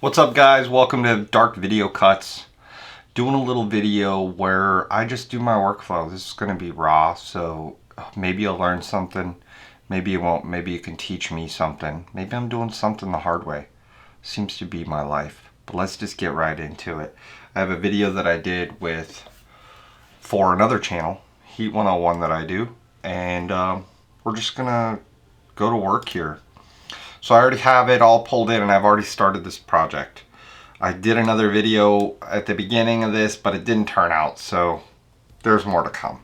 What's up, guys? Welcome to Dark Video Cuts. Doing a little video where I just do my workflow. This is going to be raw, so maybe you'll learn something. Maybe you won't. Maybe you can teach me something. Maybe I'm doing something the hard way. Seems to be my life. But let's just get right into it. I have a video that I did for another channel, Heat 101, that I do. And we're just going to go to work here. So I already have it all pulled in and I've already started this project. I did another video at the beginning of this, but it didn't turn out, so there's more to come.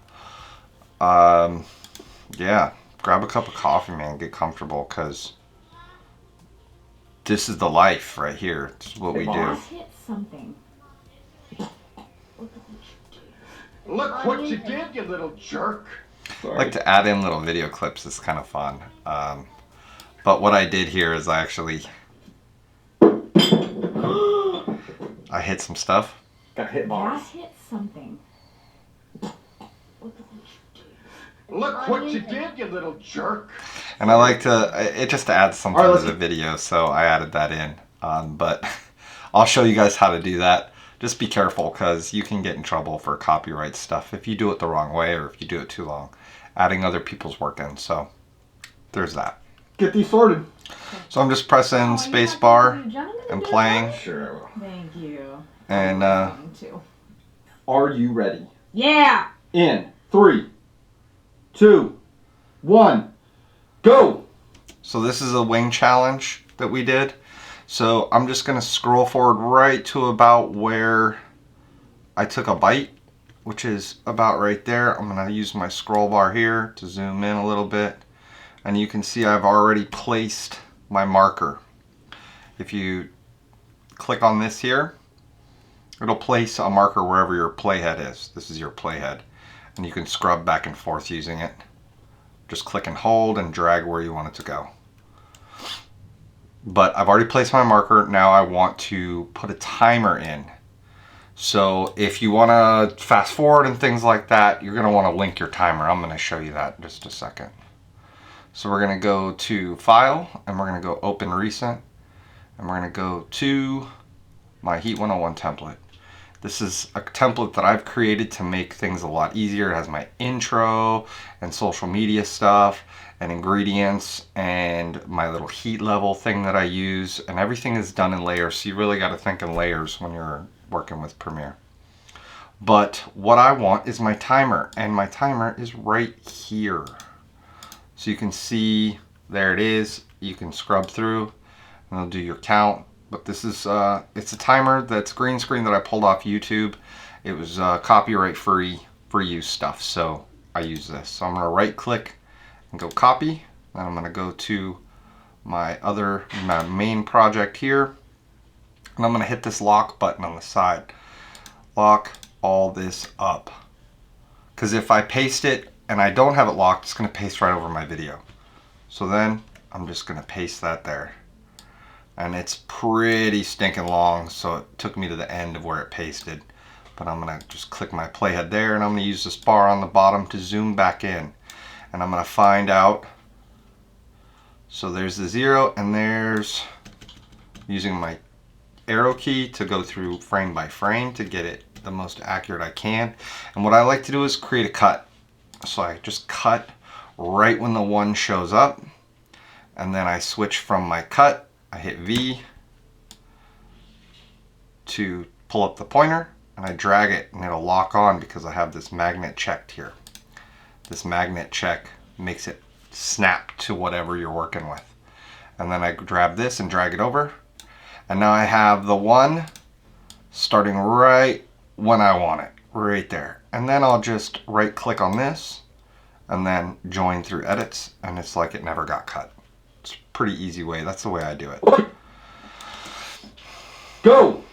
Yeah, grab a cup of coffee, man, get comfortable, because this is the life right here. This is what we do. Hit something. Look what you did, you little jerk. I like to add in little video clips. It's kind of fun. But what I did here is I hit some stuff. Got hit balls. That hit something. Look what you did, you little jerk. And I like to, it just adds something to the video, so I added that in. But I'll show you guys how to do that. Just be careful, because you can get in trouble for copyright stuff if you do it the wrong way or if you do it too long. Adding other people's work in, so there's that. Get these sorted. So I'm just pressing space bar and playing. Sure I will. Thank you. And Are you ready? Yeah. In 3, 2, 1, go! so this is a wing challenge that we did. So I'm just going to scroll forward right to about where I took a bite, which is about right there. I'm going to use my scroll bar here to zoom in a little bit. And you can see I've already placed my marker. If you click on this here, it'll place a marker wherever your playhead is. This is your playhead. And you can scrub back and forth using it. Just click and hold and drag where you want it to go. But I've already placed my marker. Now I want to put a timer in. So if you want to fast forward and things like that, you're going to want to link your timer. I'm going to show you that in just a second. So we're going to go to File, and we're going to go Open Recent, and we're going to go to my Heat 101 template. This is a template that I've created to make things a lot easier. It has my intro and social media stuff and ingredients and my little heat level thing that I use, and everything is done in layers, so you really got to think in layers when you're working with Premiere. But what I want is my timer, and my timer is right here. So you can see, there it is. You can scrub through and it'll do your count. But this is, it's a timer that's green screen that I pulled off YouTube. It was copyright free use stuff, so I use this. So I'm gonna right click and go copy. Then I'm gonna go to my main project here. And I'm gonna hit this lock button on the side. Lock all this up. Because if I paste it and I don't have it locked, it's going to paste right over my video. So then I'm just going to paste that there. And it's pretty stinking long, so it took me to the end of where it pasted. But I'm going to just click my playhead there, and I'm going to use this bar on the bottom to zoom back in. And I'm going to find out. So there's the 0, and there's using my arrow key to go through frame by frame to get it the most accurate I can. And what I like to do is create a cut. So I just cut right when the 1 shows up, and then I switch from my cut. I hit V to pull up the pointer, and I drag it, and it'll lock on because I have this magnet checked here. This magnet check makes it snap to whatever you're working with. And then I grab this and drag it over, and now I have the 1 starting right when I want it, right there. And then I'll just right click on this and then join through edits, and it's like it never got cut. It's a pretty easy way. That's the way I do it. Go!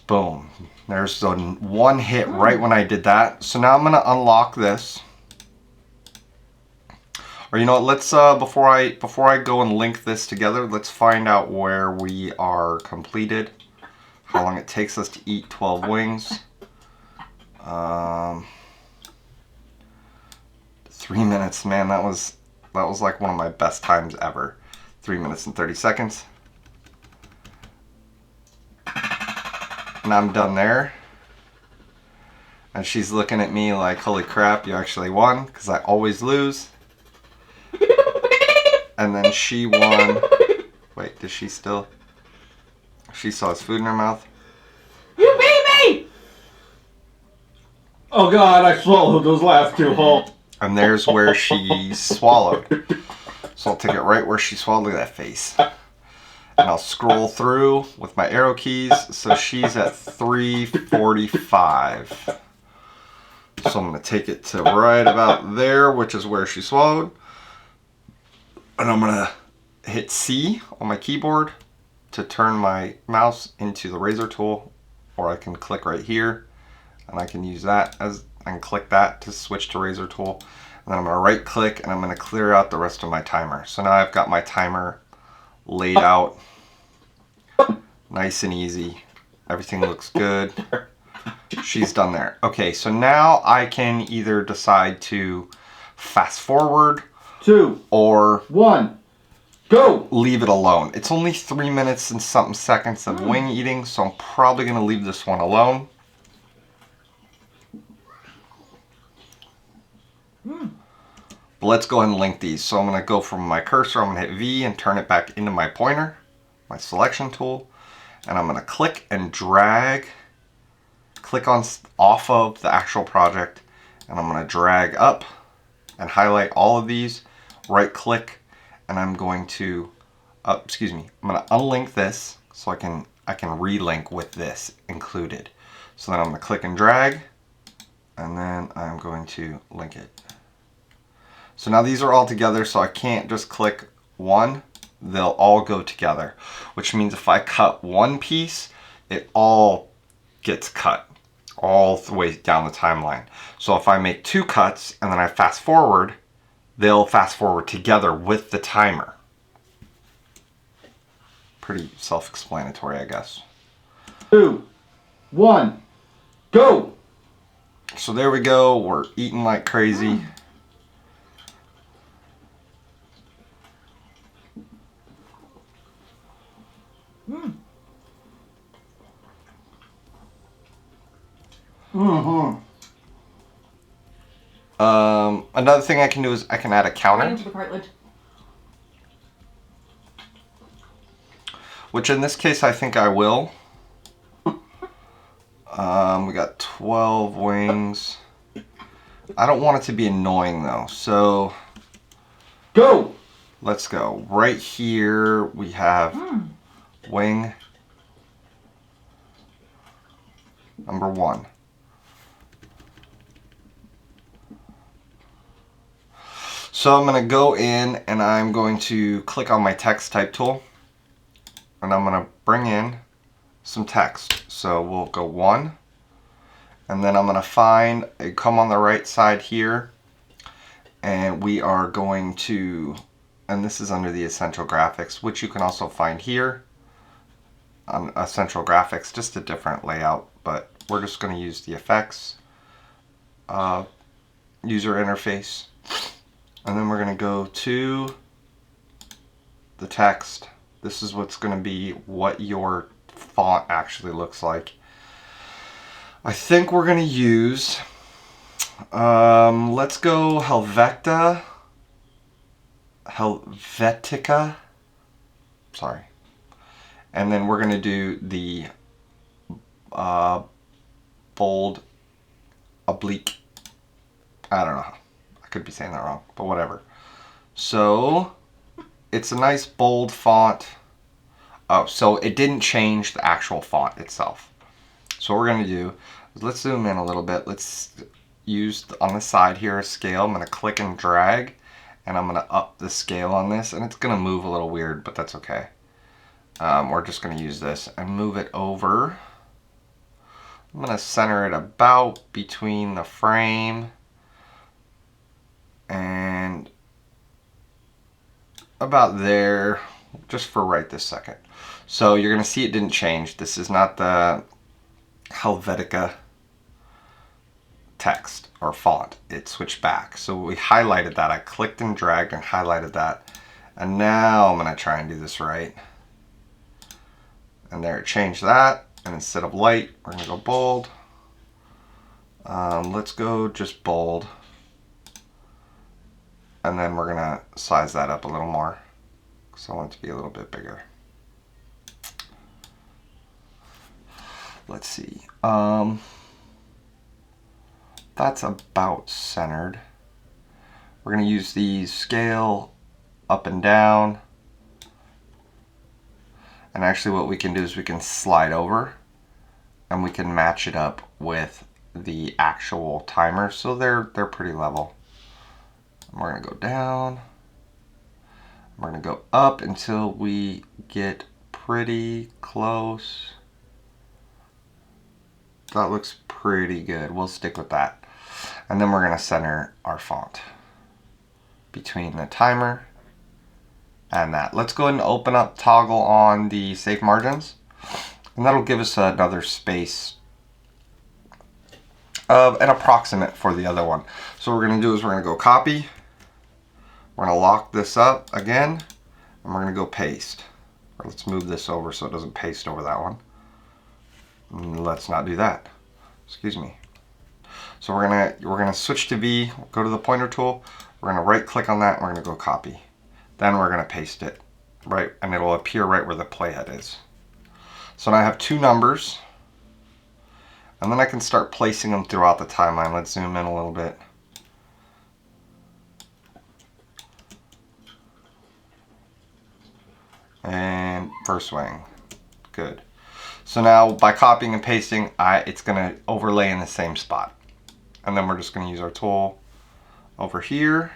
Boom. There's the 1 hit right when I did that. So now I'm gonna unlock this. Or you know what, let's before I go and link this together, let's find out where we are completed. How long it takes us to eat 12 wings. 3 minutes, man, that was like one of my best times ever. 3 minutes and 30 seconds. And I'm done there. And she's looking at me like, holy crap, you actually won, because I always lose. And then she won. Wait, does she still? She still has food in her mouth. You beat me! Oh God, I swallowed those last two whole. And there's where she swallowed. So I'll take it right where she swallowed. Look at that face. And I'll scroll through with my arrow keys. So she's at 345. So I'm going to take it to right about there, which is where she swallowed. And I'm going to hit C on my keyboard to turn my mouse into the razor tool. Or I can click right here. And I can use that as, and click that to switch to razor tool. And then I'm going to right click and I'm going to clear out the rest of my timer. So now I've got my timer laid out nice and easy. Everything looks good. She's done there. Okay, so now I can either decide to fast forward 2, or 1, go! leave it alone. It's only 3 minutes and something seconds of wing eating, so I'm probably going to leave this one alone. But let's go ahead and link these. So I'm going to go from my cursor, I'm going to hit V and turn it back into my pointer, my selection tool. And I'm going to click and drag, click on off of the actual project. And I'm going to drag up and highlight all of these, right click, and I'm going to, I'm going to unlink this so I can relink with this included. So then I'm going to click and drag, and then I'm going to link it. So now these are all together, so I can't just click one, they'll all go together, which means if I cut one piece, it all gets cut all the way down the timeline. So if I make 2 cuts and then I fast forward, they'll fast forward together with the timer. Pretty self-explanatory, I guess. 2, 1, go! So there we go, we're eating like crazy. Another thing I can do is I can add a Right counter, into the cartilage. which in this case I think I will. We got 12 wings. I don't want it to be annoying though, so Go! let's go. Right here we have wing number 1. So I'm going to go in and I'm going to click on my text type tool and I'm going to bring in some text. So we'll go 1 and then I'm going to find come on the right side here and we are going to, and this is under the essential graphics, which you can also find here on essential graphics, just a different layout, but we're just going to use the effects user interface. And then we're going to go to the text. This is what's going to be what your font actually looks like. I think we're going to use, let's go Helvetica. Sorry. And then we're going to do the bold oblique. I don't know. Could be saying that wrong, but whatever. So it's a nice bold font. Oh, so it didn't change the actual font itself. So what we're going to do is let's zoom in a little bit. Let's use on the side here a scale. I'm going to click and drag and I'm going to up the scale on this and it's going to move a little weird, but that's okay. We're just going to use this and move it over. I'm going to center it about between the frame and about there, just for right this second. So you're going to see it didn't change. This is not the Helvetica text or font. It switched back. So we highlighted that. I clicked and dragged and highlighted that. And now I'm going to try and do this right. And there, it changed that. And instead of light, we're gonna go bold. Let's go just bold. And then we're gonna size that up a little more because I want it to be a little bit bigger. Let's see. That's about centered. We're gonna use these scale up and down. And actually what we can do is we can slide over and we can match it up with the actual timer. So they're pretty level. We're gonna go down. We're gonna go up until we get pretty close. That looks pretty good. We'll stick with that. And then we're gonna center our font between the timer and that. Let's go ahead and open up toggle on the safe margins. And that'll give us another space of an approximate for the other one. So what we're gonna do is we're gonna go copy. We're gonna lock this up again, and we're gonna go paste. Or let's move this over so it doesn't paste over that one. Let's not do that. Excuse me. So we're gonna switch to V, go to the pointer tool, we're gonna right click on that, and we're gonna go copy. Then we're gonna paste it, right, and it'll appear right where the playhead is. So now I have two numbers, and then I can start placing them throughout the timeline. Let's zoom in a little bit. And first swing, good. So now by copying and pasting, it's gonna overlay in the same spot. And then we're just gonna use our tool over here.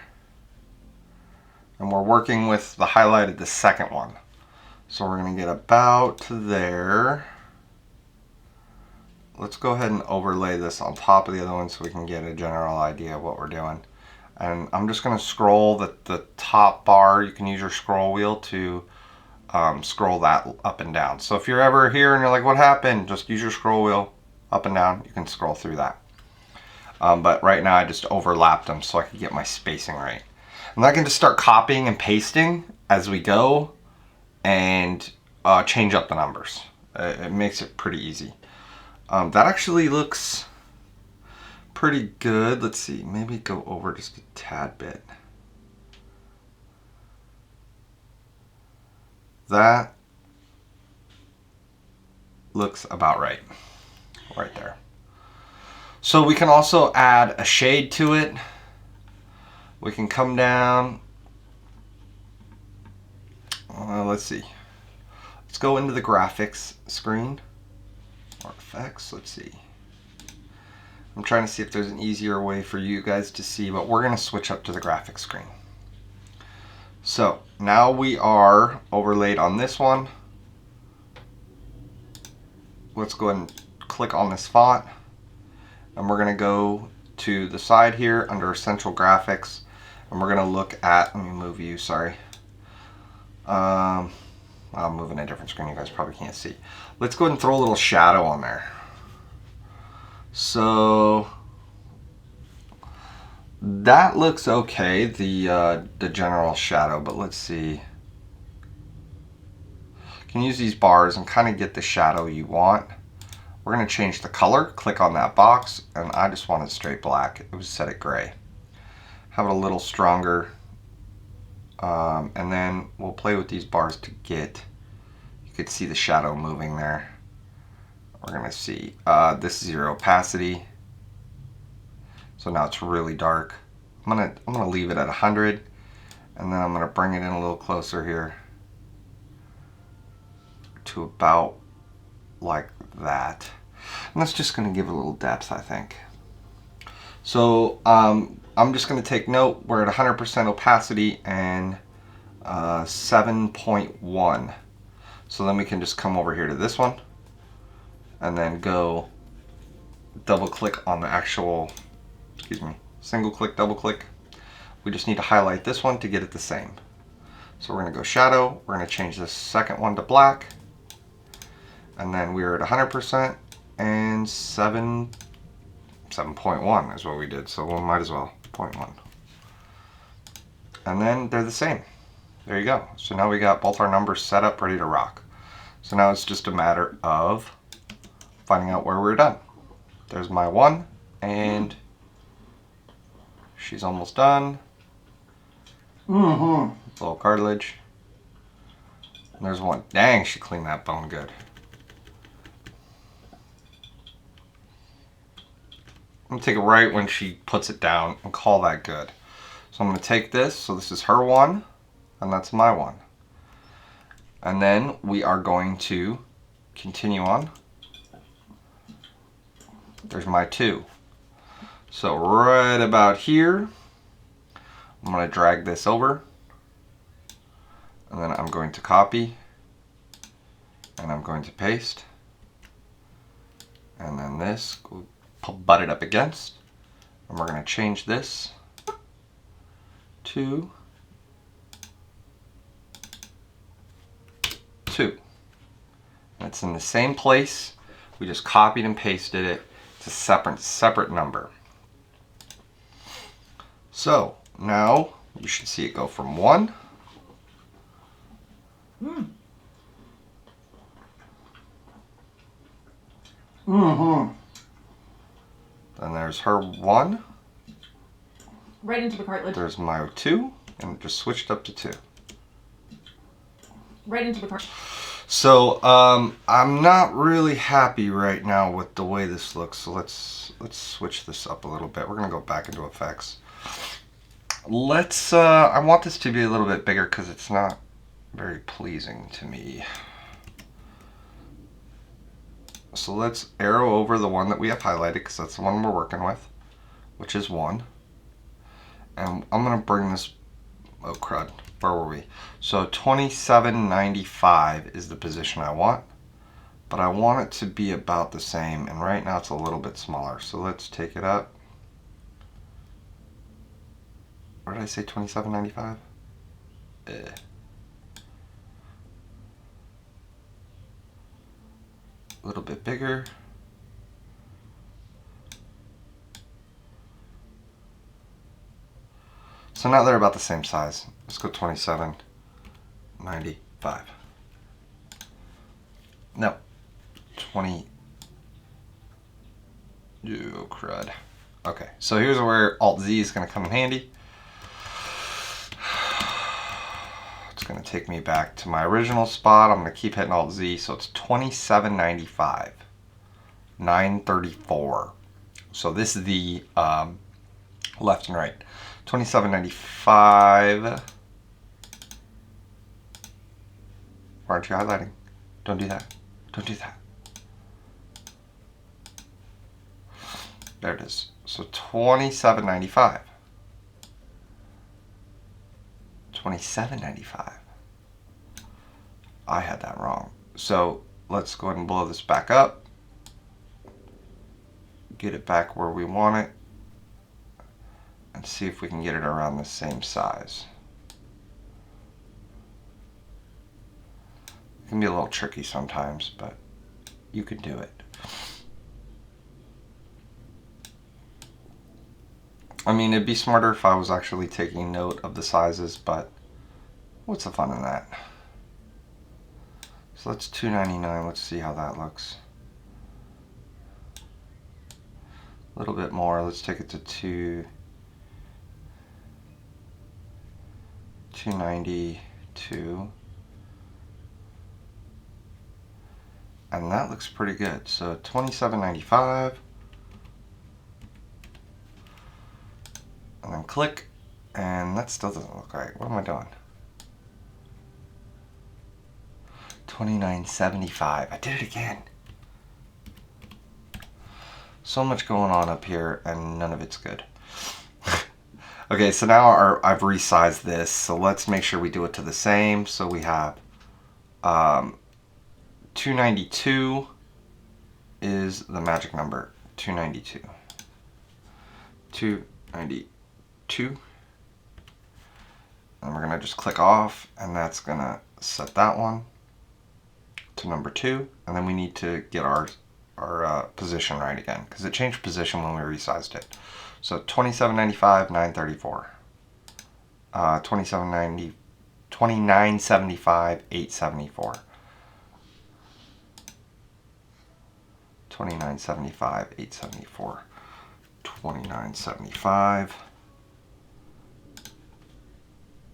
And we're working with the highlighted the second one. So we're gonna get about to there. Let's go ahead and overlay this on top of the other one so we can get a general idea of what we're doing. And I'm just gonna scroll the top bar. You can use your scroll wheel to scroll that up and down. So if you're ever here and you're like, what happened? Just use your scroll wheel up and down. You can scroll through that. But right now I just overlapped them so I could get my spacing right. And I can just start copying and pasting as we go and change up the numbers. It makes it pretty easy. That actually looks pretty good. Let's see, maybe go over just a tad bit. That looks about right there. So we can also add a shade to it. We can come down. Let's see. Let's go into the graphics screen or effects. Let's see. I'm trying to see if there's an easier way for you guys to see, but we're going to switch up to the graphics screen. So now we are overlaid on this one. Let's go ahead and click on this font, and we're going to go to the side here under Essential Graphics, and we're going to look at, let me move you, sorry. I'm moving a different screen, you guys probably can't see. Let's go ahead and throw a little shadow on there. So that looks okay, the general shadow, but let's see. You can use these bars and kind of get the shadow you want. We're going to change the color, click on that box, and I just want it straight black. It was set it gray. Have it a little stronger, and then we'll play with these bars to get, you could see the shadow moving there. We're going to see, this is your opacity. So now it's really dark. I'm gonna leave it at 100, and then I'm gonna bring it in a little closer here to about like that. And that's just gonna give it a little depth, I think. So I'm just gonna take note, we're at 100% opacity and 7.1. So then we can just come over here to this one and then go double click on the actual, excuse me, single click, double click. We just need to highlight this one to get it the same. So we're going to go shadow, we're going to change this second one to black, and then we're at 100% and 7.1 is what we did, so we might as well 0.1. And then they're the same. There you go. So now we got both our numbers set up, ready to rock. So now it's just a matter of finding out where we're done. There's my one, and she's almost done. Little cartilage. And there's one. Dang, she cleaned that bone good. I'm going to take it right when she puts it down and call that good. So I'm going to take this. So this is her one, and that's my one. And then we are going to continue on. There's my two. So right about here, I'm going to drag this over. And then I'm going to copy. And I'm going to paste. And then this, butt it up against. And we're going to change this to 2. And it's in the same place. We just copied and pasted it. It's a separate number. So now you should see it go from 1. Then there's her 1. Right into the cartilage. There's my 2, and it just switched up to 2. Right into the cartilage. So I'm not really happy right now with the way this looks. So let's switch this up a little bit. We're gonna go back into effects. Let's. I want this to be a little bit bigger because it's not very pleasing to me. So let's arrow over the one that we have highlighted because that's the one we're working with, which is 1. And I'm gonna bring this. Oh crud. Where were we? So 2795 is the position I want, but I want it to be about the same, and right now it's a little bit smaller. So let's take it up. What did I say, 2795? A little bit bigger. So now they're about the same size. Let's go 2795. No, 20. Oh crud. Okay, so here's where Alt Z is going to come in handy. It's going to take me back to my original spot. I'm going to keep hitting Alt Z, so it's 2795, 934. So this is the left and right. 2795. Why aren't you highlighting? Don't do that. Don't do that. There it is. So 2795. 2795. I had that wrong. So let's go ahead and blow this back up. Get it back where we want it. And see if we can get it around the same size. It can be a little tricky sometimes, but you can do it. I mean, it'd be smarter if I was actually taking note of the sizes, but what's the fun in that? So that's $2.99. Let's see how that looks. A little bit more. Let's take it to $2.92. And that looks pretty good. So $27.95. And then click, and that still doesn't look right. What am I doing? $29.75. I did it again. So much going on up here, and none of it's good. Okay, so now I've resized this, so let's make sure we do it to the same. So we have 292 is the magic number. 292. 292. And we're gonna just click off, and that's gonna set that one to number 2. And then we need to get our position right again, because it changed position when we resized it. So 2795, 934. 2975, 874. 29.75, 8.74, 29.75,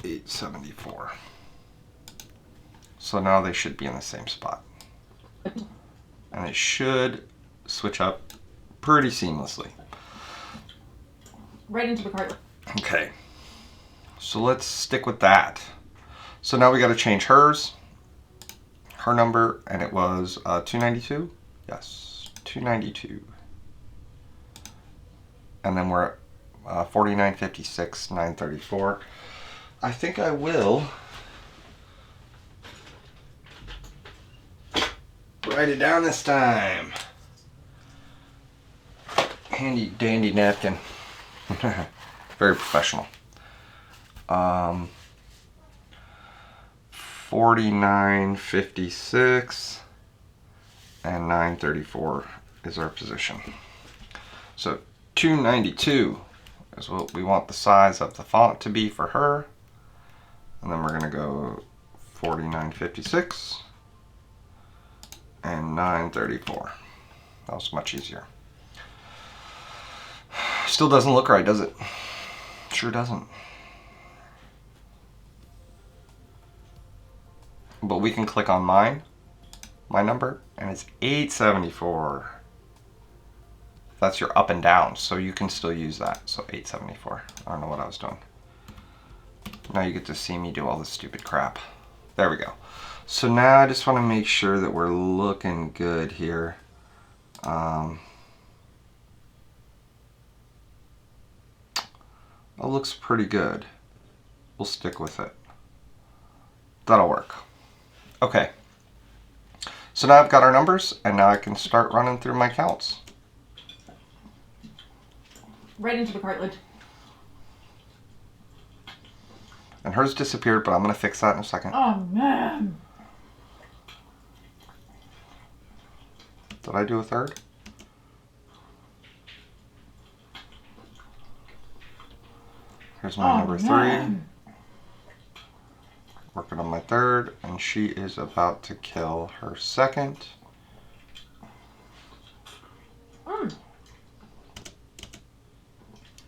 8.74. So now they should be in the same spot. And it should switch up pretty seamlessly. Right into the cart. Okay, so let's stick with that. So now we got to change her number, and it was 292. Yes, 292. And then we're at 49.56, 934. I think I will write it down this time. Handy dandy napkin. Very professional. 49.56 and 934 is our position. So 292 is what we want the size of the font to be for her. And then we're going to go 49.56 and 934. That was much easier. Still doesn't look right, does it? Sure doesn't. But we can click on my number, and it's 874. That's your up and down, so you can still use that. So 874. I don't know what I was doing. Now you get to see me do all this stupid crap. There we go. So now I just want to make sure that we're looking good here. It looks pretty good. We'll stick with it. That'll work. Okay. So now I've got our numbers, and now I can start running through my counts. Right into the cartilage. And hers disappeared, but I'm going to fix that in a second. Oh, man. Did I do a third? Here's my number 3. Working on my third, and she is about to kill her second.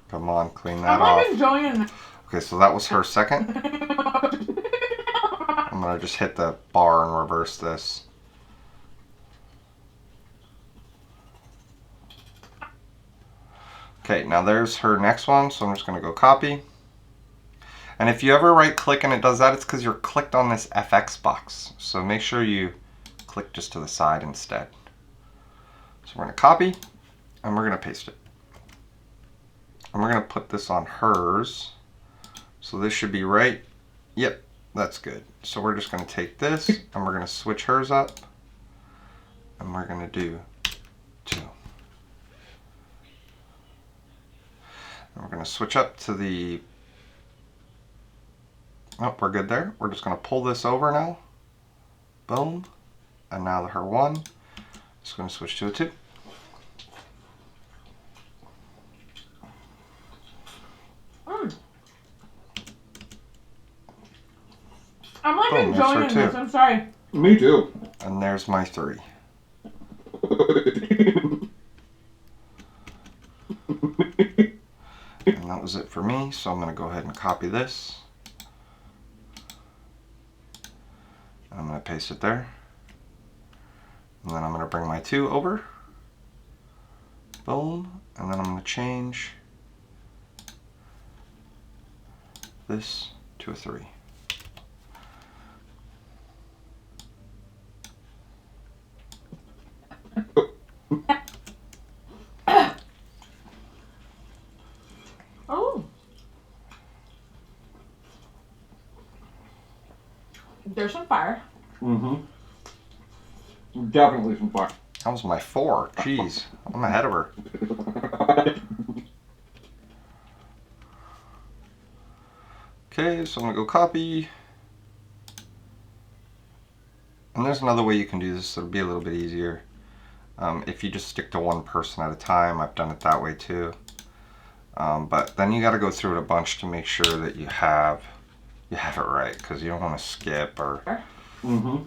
Come on, clean that off. I'm enjoying it. Okay, so that was her second. I'm gonna just hit the bar and reverse this. Okay, now there's her next one, so I'm just gonna go copy. And if you ever right click and it does that, it's because you're clicked on this FX box. So make sure you click just to the side instead. So we're gonna copy, and we're gonna paste it. And we're gonna put this on hers. So this should be right. Yep, that's good. So we're just gonna take this, and we're gonna switch hers up. And we're gonna do 2. And we're gonna switch up to the, oh, we're good there. We're just gonna pull this over now. Boom. And now her 1 is gonna switch to a 2. I'm like Boom, enjoying that's her this. I'm sorry. Me too. And there's my 3. And that was it for me, so I'm going to go ahead and copy this. And I'm going to paste it there. And then I'm going to bring my 2 over. Boom. And then I'm going to change this to a 3. Oh. There's some fire. Mm-hmm. Definitely some fire. That was my 4. Jeez, I'm ahead of her. Okay, so I'm going to go copy. And there's another way you can do this that'll be a little bit easier. If you just stick to one person at a time, I've done it that way too. But then you got to go through it a bunch to make sure that you have it right, because you don't want to skip or. Mm-hmm.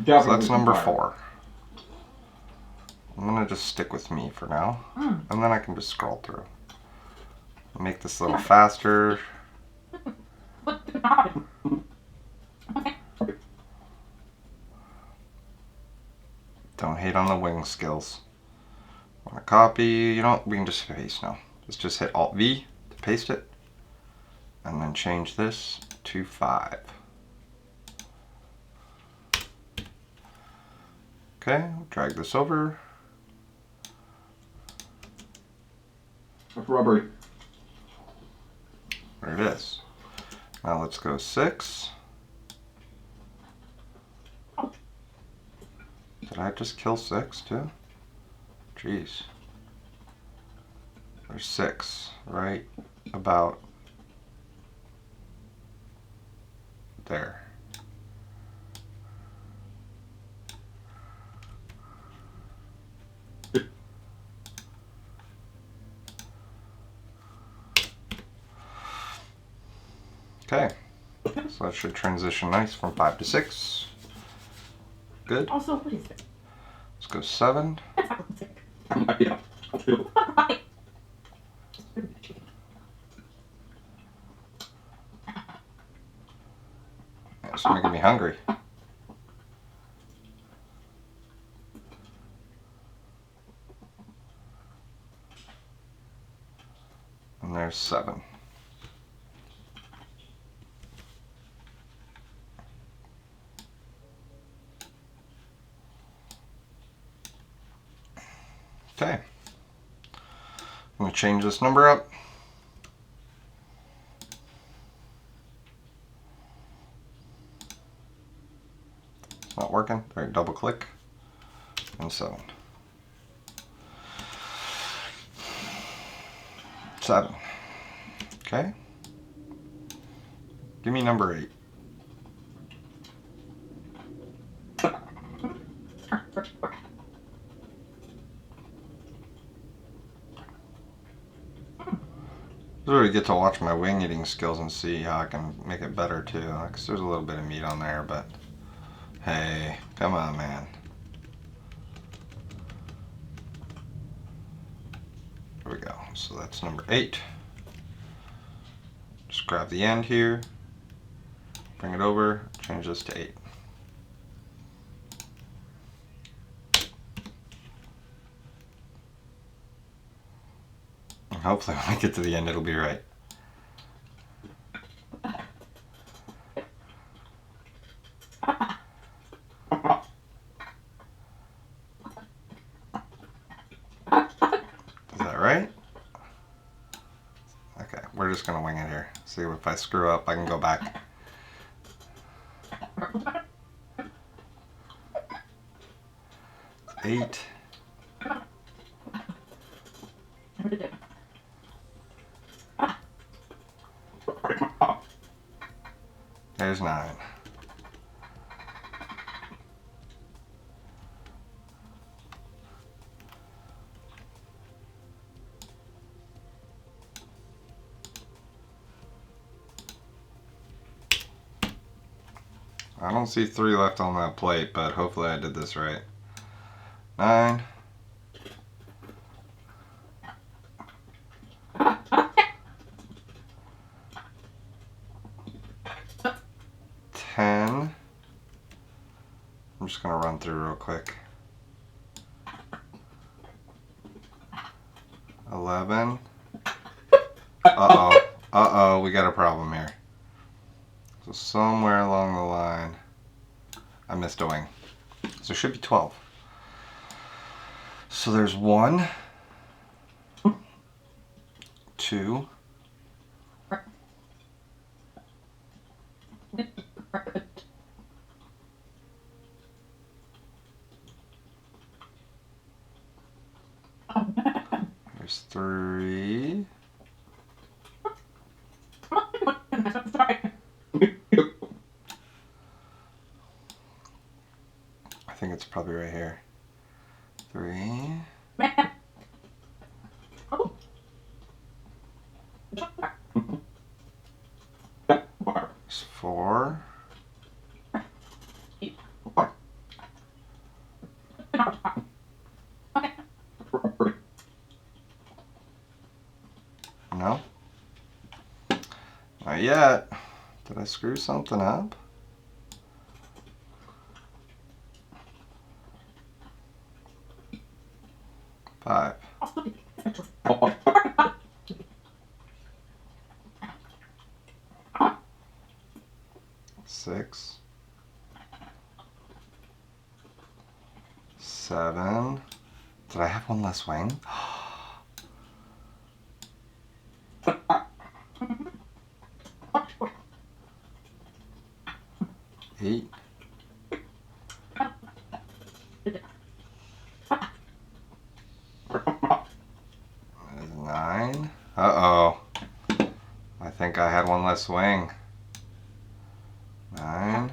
So that's number 4. I'm gonna just stick with me for now, and then I can just scroll through. Make this a little faster. Don't hate on the wing skills. Want to copy? You know what? We can just paste now. Let's just hit Alt V to paste it, and then change this to 5. Okay, drag this over. That's rubbery. There it is. Now let's go 6. Did I just kill 6 too? Jeez. There's 6 right about there. Okay, so that should transition nice from 5 to 6. Good. Also, what is it? Let's go 7. Yeah. It's making me hungry. And there's 7. Okay. I'm going to change this number up. It's not working. All right, double click. And 7. 7. Okay. Give me number 8. This is where you get to watch my wing eating skills and see how I can make it better too. Because there's a little bit of meat on there, but hey, come on, man. There we go. So that's number 8. Just grab the end here, bring it over, change this to 8. And hopefully when I get to the end it'll be right. Is that right? Okay, we're just gonna wing it here. See if I screw up, I can go back. Eight. There's 9. I don't see 3 left on that plate, but hopefully I did this right. 9. 10. I'm just gonna run through real quick. 11. Uh-oh. Uh-oh, we got a problem here. So somewhere along the line, I missed a wing. So it should be 12. So there's 1, 2, 3. I think it's probably right here. 3. There's 4. Not yet. Did I screw something up? Five. Six. 7. Did I have one less wing? 8. 9. Uh-oh. I think I had one less wing. 9.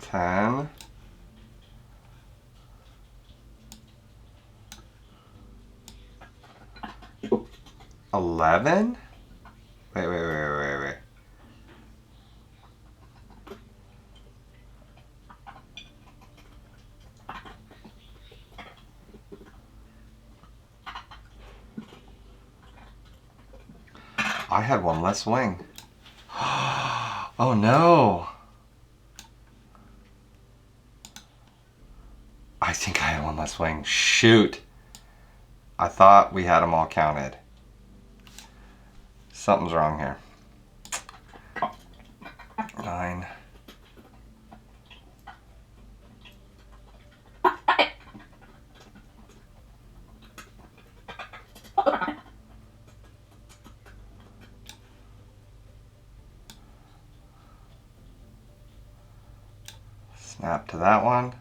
10. 11. Wait. I had one less wing. Oh no. I think I had one less wing. Shoot. I thought we had them all counted. Something's wrong here. 9. 'Snap to that one.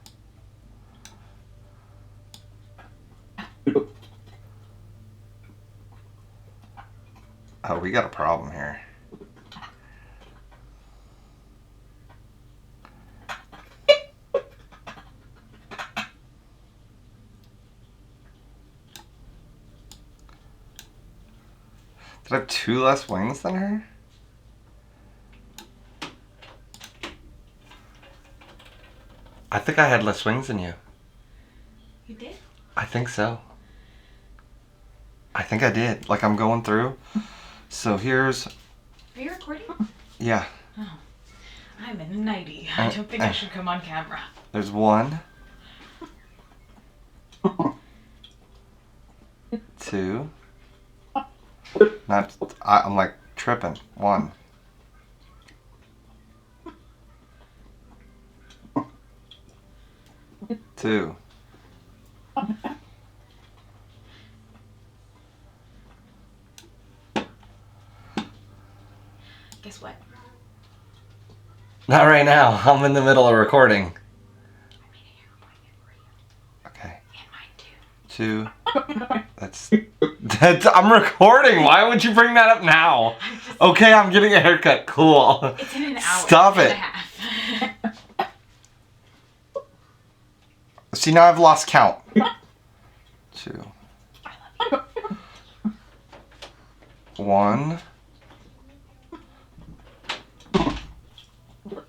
Oh, we got a problem here. Did I have 2 less wings than her? I think I had less wings than you. You did? I think so. I think I did. Like, I'm going through. So here's... Are you recording? Yeah. Oh, I'm in a nightie. I don't think I should come on camera. There's 1. 2. I'm like tripping. 1. 2. Guess what? Not right now. I'm in the middle of recording. Okay. And mine 2. That's I'm recording. Why would you bring that up now? Okay, I'm getting a haircut. Cool. It's in an hour. Stop and it. a half. See, now I've lost count. 2. 1.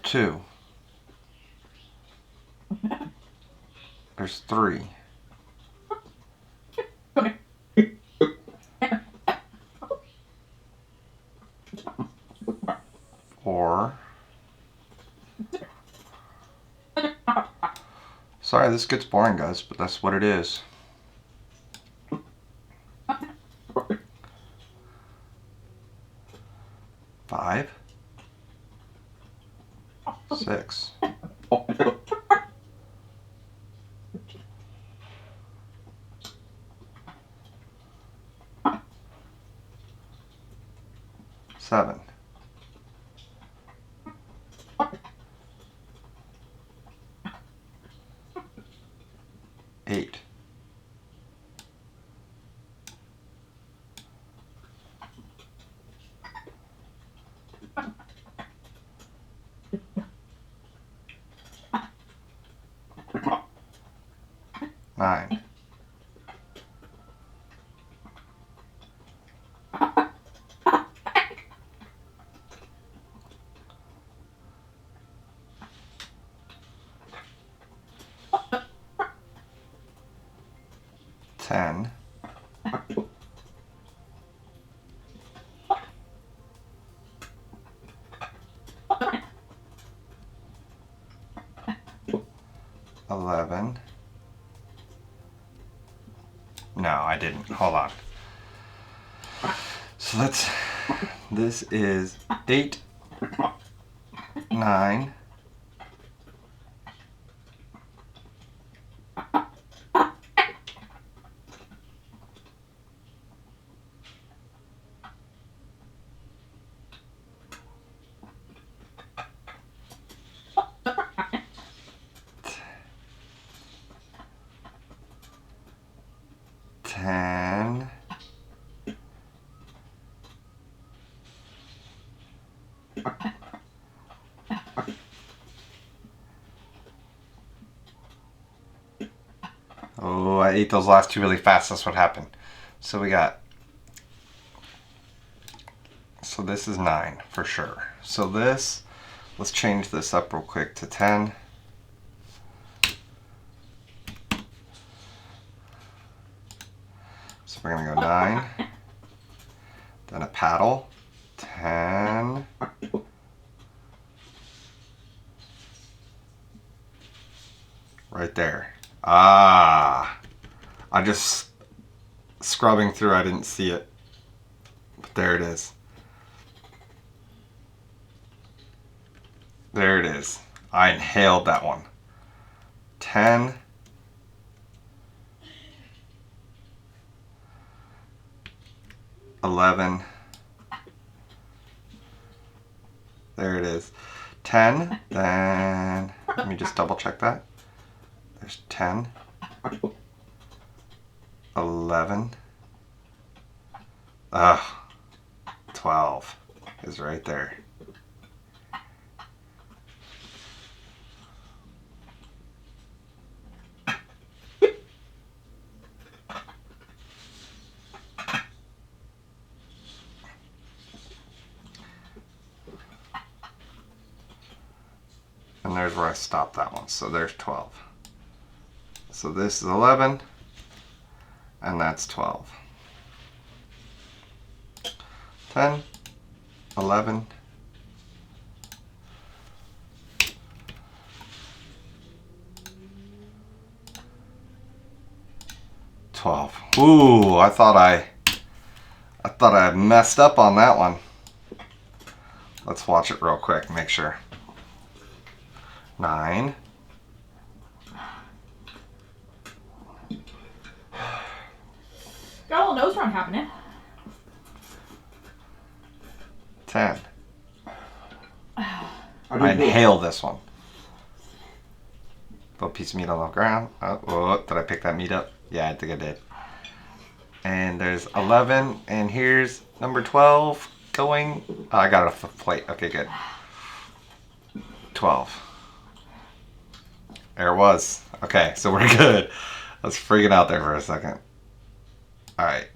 2. There's 3. 4. Sorry, this gets boring, guys, but that's what it is. 5. 6. 7. 8. 9. 10. 10. 11. No, I didn't. Hold on. So this is 8, 9, 10. Oh, I ate those last two really fast. That's what happened. So we got, so this is 9 for sure. So this, let's change this up real quick to 10. So we're gonna go 9, then a paddle, 10, right there. Ah, I just scrubbing through, I didn't see it, but there it is. There it is. I inhaled that one. 10. 11. There it is. 10. Then let me just double check that. There's 10. 11. 12 is right there. And there's where I stopped that one. So there's 12. So this is 11, and that's 12. 10, 11, 12. Ooh, I thought I messed up on that one. Let's watch it real quick, make sure. 9. Got a little nose run happening. 10. I inhale this one. Little piece of meat on the ground. Oh, did I pick that meat up? Yeah, I think I did. And there's 11, and here's number 12 going. Oh, I got it off the plate. Okay, good. 12. There it was. Okay, so we're good. I was freaking out there for a second. All right.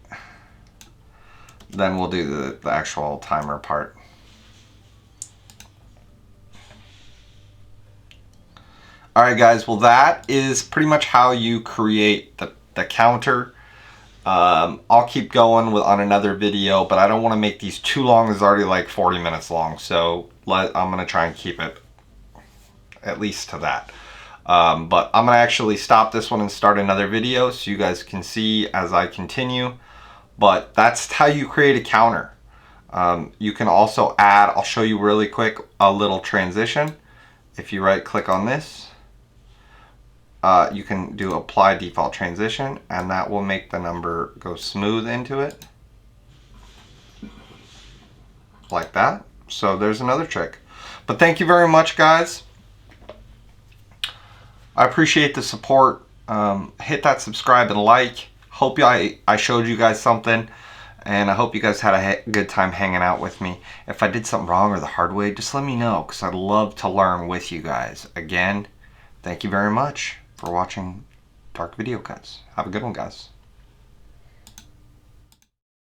Then we'll do the actual timer part. All right, guys. Well, that is pretty much how you create the counter. I'll keep going on another video, but I don't want to make these too long. It's already like 40 minutes long, so I'm going to try and keep it at least to that. But I'm going to actually stop this one and start another video so you guys can see as I continue. But that's how you create a counter. You can also add, I'll show you really quick, a little transition. If you right click on this, you can do apply default transition, and that will make the number go smooth into it. Like that. So there's another trick. But thank you very much, guys. I appreciate the support. Hit that subscribe and like. Hope I showed you guys something, and I hope you guys had a good time hanging out with me. If I did something wrong or the hard way, just let me know, because I'd love to learn with you guys. Again, thank you very much for watching Dark Video Cuts. Have a good one, guys.